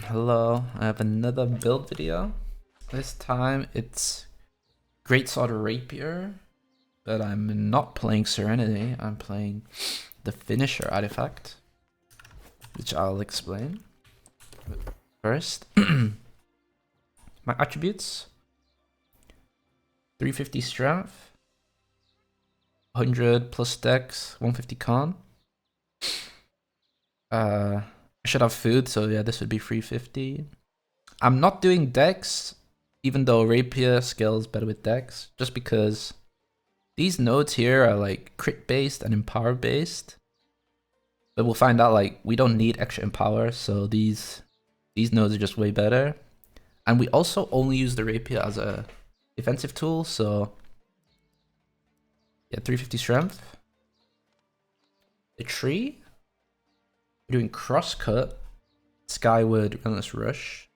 Hello, I have another build video. This time it's Greatsword Rapier, but I'm not playing Serenity, I'm playing the finisher artifact, which I'll explain. First, my attributes: 350 strength, 100 plus dex, 150 con. I should have food, so yeah, this would be 350. I'm not doing dex, even though Rapier scales better with dex, just because these nodes here are like crit based and empower based. But we'll find out like we don't need extra empower, so these nodes are just way better. And we also only use the Rapier as a defensive tool, so yeah, 350 strength. The tree, we're doing crosscut, skyward, relentless rush.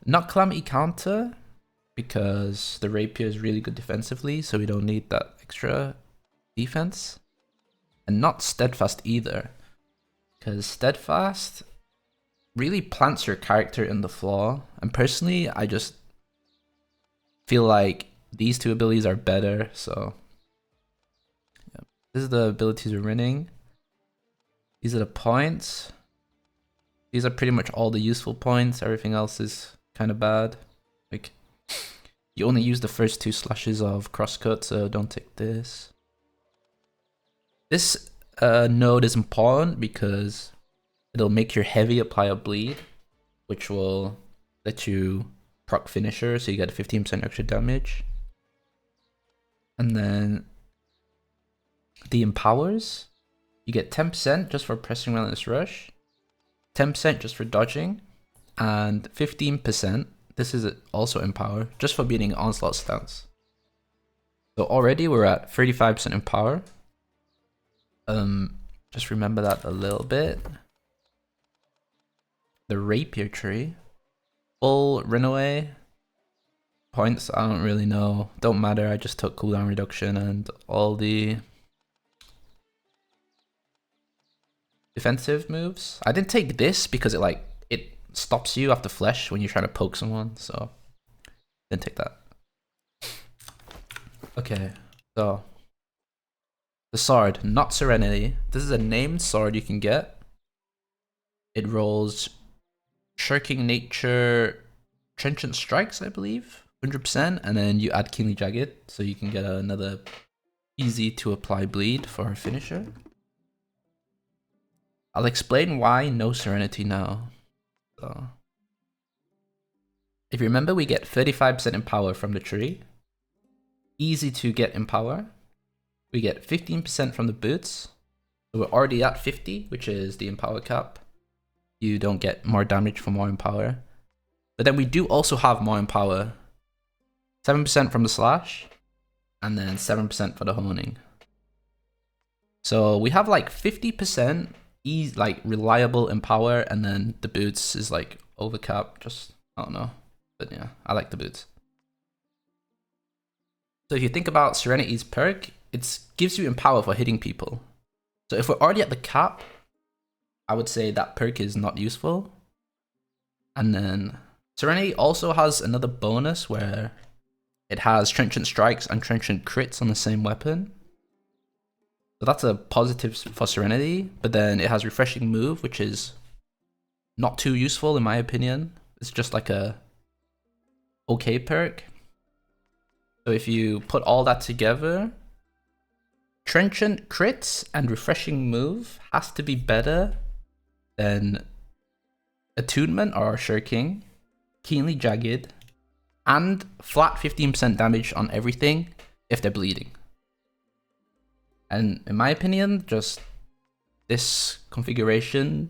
Not calamity counter, because the Rapier is really good defensively, so we don't need that extra defense. And not steadfast either, because steadfast really plants your character in the floor. And personally, I just feel like these two abilities are better, so yeah. This is the abilities we're running. These are the points. These are pretty much all the useful points. Everything else is kind of bad. Like, you only use the first 2 slashes of crosscut, so don't take this. This node is important because it'll make your heavy apply a bleed, which will let you proc finisher, so you get 15% extra damage. And then the empowers, you get 10% just for pressing relentless rush, 10% just for dodging, and 15%, this is also empower, just for beating onslaught stance. So already we're at 35% empower. Just remember that a little bit. The Rapier tree, full runaway points, I don't really know, don't matter, I just took cooldown reduction and all the defensive moves. I didn't take this because it stops you after flesh when you're trying to poke someone, so didn't take that. Okay, so the sword, not Serenity. This is a named sword you can get. It rolls shirking nature, trenchant strikes, I believe, 100%, and then you add keenly jagged, so you can get another easy to apply bleed for a finisher. I'll explain why no Serenity now. So, if you remember, we get 35% empower from the tree. Easy to get empower. We get 15% from the boots. So we're already at 50, which is the empower cap. You don't get more damage for more empower. But then we do also have more empower. 7% from the slash, and then 7% for the honing. So we have like 50% like reliable empower, and then the boots is like overcap, just I don't know, but yeah, I like the boots. So if you think about Serenity's perk, it gives you empower for hitting people. So if we're already at the cap, I would say that perk is not useful. And then Serenity also has another bonus where it has trenchant strikes and trenchant crits on the same weapon. So that's a positive for Serenity, but then it has refreshing move, which is not too useful in my opinion. It's just like a okay perk. So if you put all that together, trenchant crits and refreshing move has to be better than attunement or shirking, keenly jagged, and flat 15% damage on everything if they're bleeding. And in my opinion, just this configuration,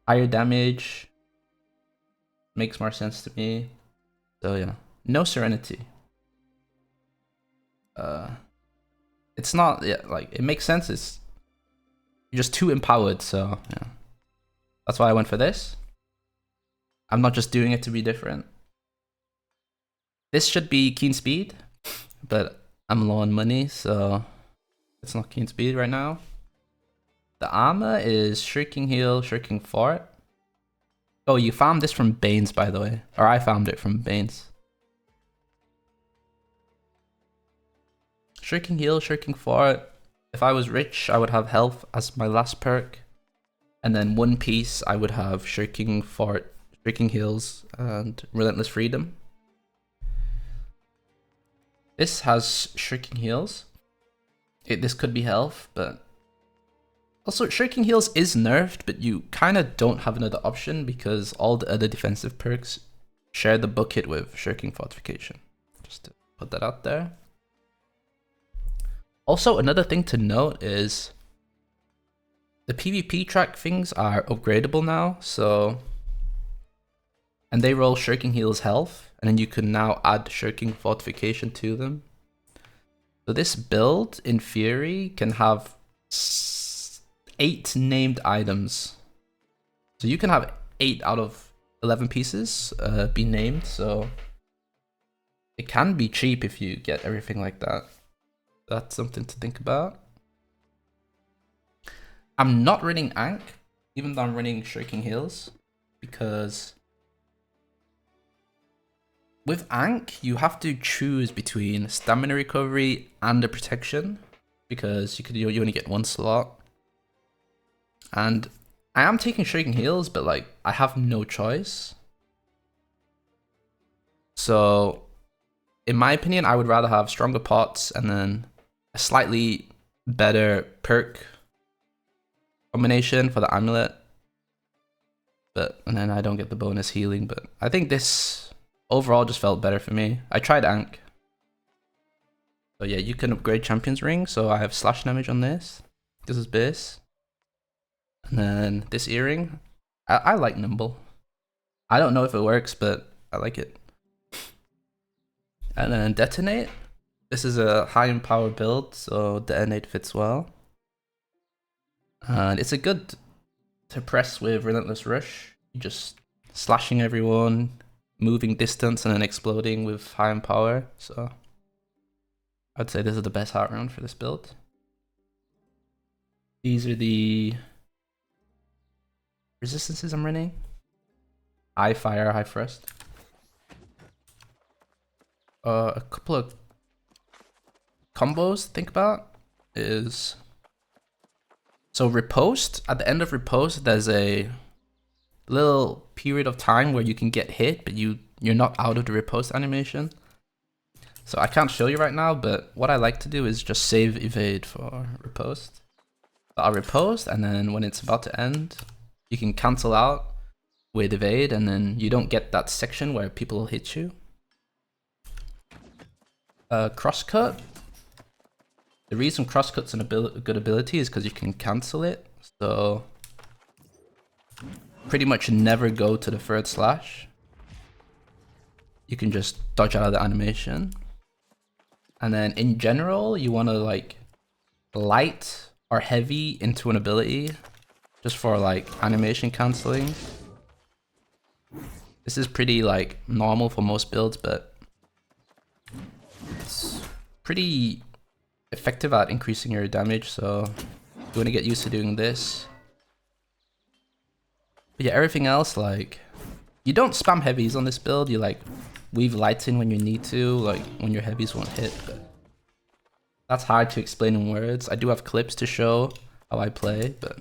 higher damage, makes more sense to me. So yeah, no Serenity. It's not, yeah, like, it makes sense, you're just too empowered, so yeah. That's why I went for this. I'm not just doing it to be different. This should be keen speed, but I'm low on money, so it's not keen speed right now. The armor is Shrieking Heal, Shrieking Fart. Oh, you found this from Bane's, by the way. Or I found it from Bane's. Shirking Heal, Shirking Fart. If I was rich, I would have Health as my last perk. And then One Piece, I would have Shirking Fart, Shirking Heals, and Relentless Freedom. This has Shirking Heals. This could be Health, but... Also, Shirking Heals is nerfed, but you kind of don't have another option because all the other defensive perks share the bucket with Shirking Fortification. Just to put that out there. Also, another thing to note is the PvP track things are upgradable now, so... And they roll Shirking Heals health, and then you can now add Shirking Fortification to them. So this build, in theory, can have 8 named items. So you can have 8 out of 11 pieces be named, so it can be cheap if you get everything like that. That's something to think about. I'm not running Ankh, even though I'm running Shirking Heals, because with Ankh, you have to choose between stamina recovery and the protection, because you only get 1 slot. And I am taking Shirking Heals, but like I have no choice. So in my opinion, I would rather have stronger pots and then a slightly better perk combination for the amulet. And then I don't get the bonus healing, but I think this overall just felt better for me. I tried Ankh. So yeah, you can upgrade Champion's Ring. So I have slash damage on this. This is base. And then this earring. I like Nimble. I don't know if it works, but I like it. And then Detonate. This is a high in power build, so Detonate fits well. And it's a good to press with Relentless Rush. You're just slashing everyone, moving distance, and then exploding with high in power. So I'd say this is the best heart round for this build. These are the resistances I'm running. High fire, high thrust. A couple of combos to think about is, so riposte, at the end of riposte there's a little period of time where you can get hit, but you're not out of the riposte animation. So I can't show you right now, but what I like to do is just save evade for riposte. So I'll riposte, and then when it's about to end, you can cancel out with evade, and then you don't get that section where people will hit you. Crosscut. The reason crosscut's a good ability is because you can cancel it. So pretty much never go to the third slash. You can just dodge out of the animation. And then in general, you want to like light or heavy into an ability just for like animation canceling. This is pretty like normal for most builds, but it's pretty effective at increasing your damage, so you want to get used to doing this. But yeah, everything else, like, you don't spam heavies on this build. You like weave lights in when you need to, like when your heavies won't hit. But that's hard to explain in words. I do have clips to show how I play, but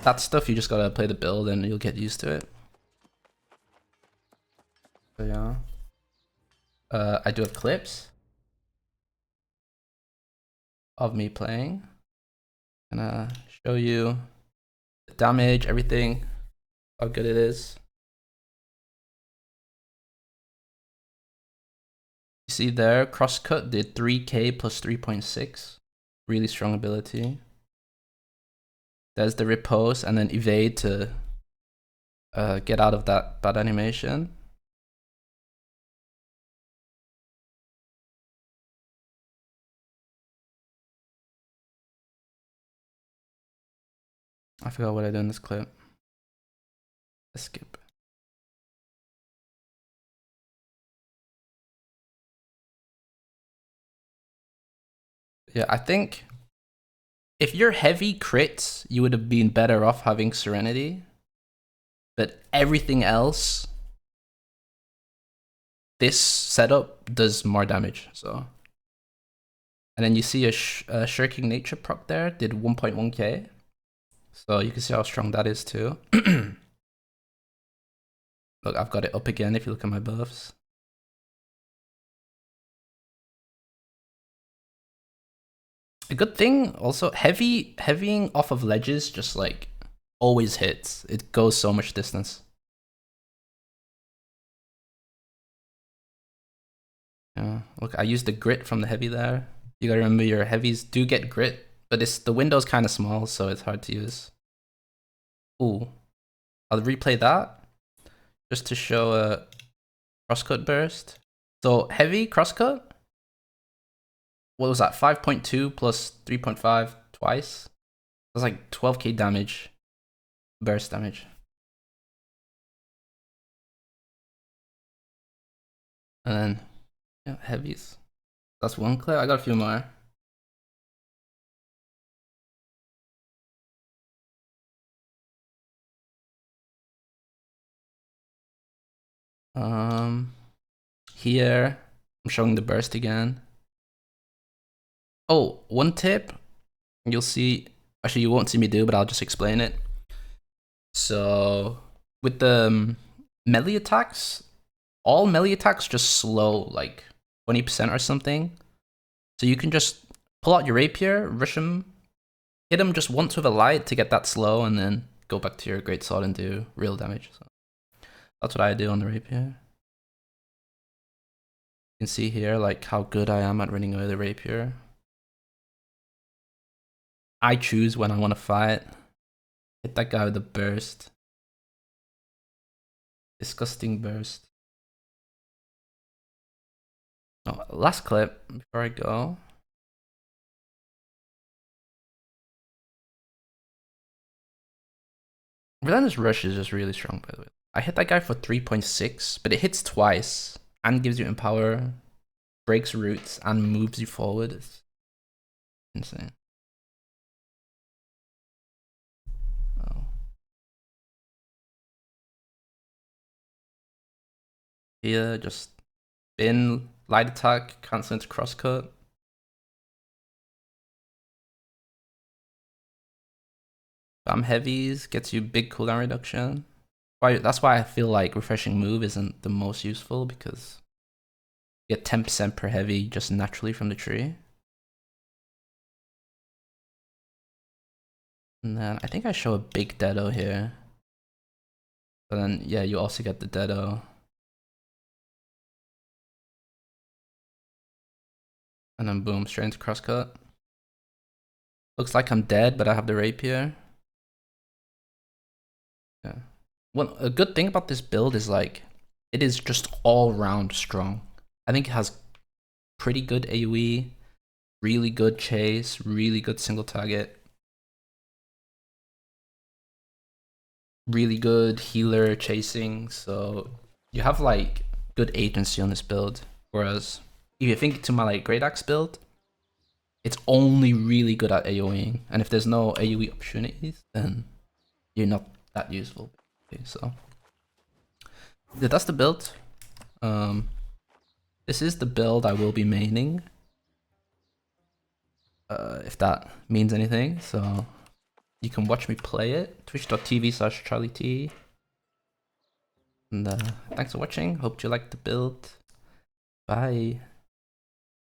that stuff you just gotta play the build and you'll get used to it. So yeah, I do have clips of me playing. Gonna show you the damage, everything, how good it is. You see there, Crosscut did 3k plus 3.6. Really strong ability. There's the riposte and then evade to get out of that bad animation. I forgot what I did in this clip. Let's skip. Yeah, I think if you're heavy crits, you would have been better off having Serenity. but everything else, this setup does more damage. So, and then you see a Shirking Nature proc there did 1.1k. So you can see how strong that is too. Look, I've got it up again if you look at my buffs. A good thing also, heavying off of ledges just like always hits. It goes so much distance. Yeah, look, I used the grit from the heavy there. You gotta remember your heavies do get grit, but the window's kind of small, so it's hard to use. Ooh, I'll replay that just to show a crosscut burst. So heavy crosscut, what was that? 5.2 plus 3.5 twice. That's like 12k damage, burst damage. And then, yeah, heavies. That's one clip. I got a few more. Here, I'm showing the burst again. Oh, one tip, you'll see, actually you won't see me do, but I'll just explain it. So, with the melee attacks, all melee attacks just slow like 20% or something. So you can just pull out your rapier, rush him, hit him just once with a light to get that slow, and then go back to your greatsword and do real damage. So that's what I do on the rapier. You can see here like how good I am at running away the rapier. I choose when I want to fight. Hit that guy with a burst. Disgusting burst. Oh, last clip before I go. Relentless Rush is just really strong, by the way. I hit that guy for 3.6, but it hits twice and gives you Empower, breaks roots, and moves you forward. It's insane. Oh. Here, just spin, light attack, cancel into crosscut. Spam heavies gets you big cooldown reduction. That's why I feel like Refreshing Move isn't the most useful, because you get 10% per heavy just naturally from the tree. And then I think I show a big Deado here. But then, yeah, you also get the Deado. And then boom, straight into crosscut. Looks like I'm dead, but I have the rapier. Yeah. Well, a good thing about this build is like, it is just all round strong. I think it has pretty good AoE, really good chase, really good single target, really good healer chasing. So you have like good agency on this build. Whereas if you think to my like Great Axe build, it's only really good at AoEing, and if there's no AoE opportunities, then you're not that useful. Okay, so yeah, that's the build. This is the build I will be maining, if that means anything. So you can watch me play it, twitch.tv/CharlieT. And thanks for watching. Hope you liked the build. Bye.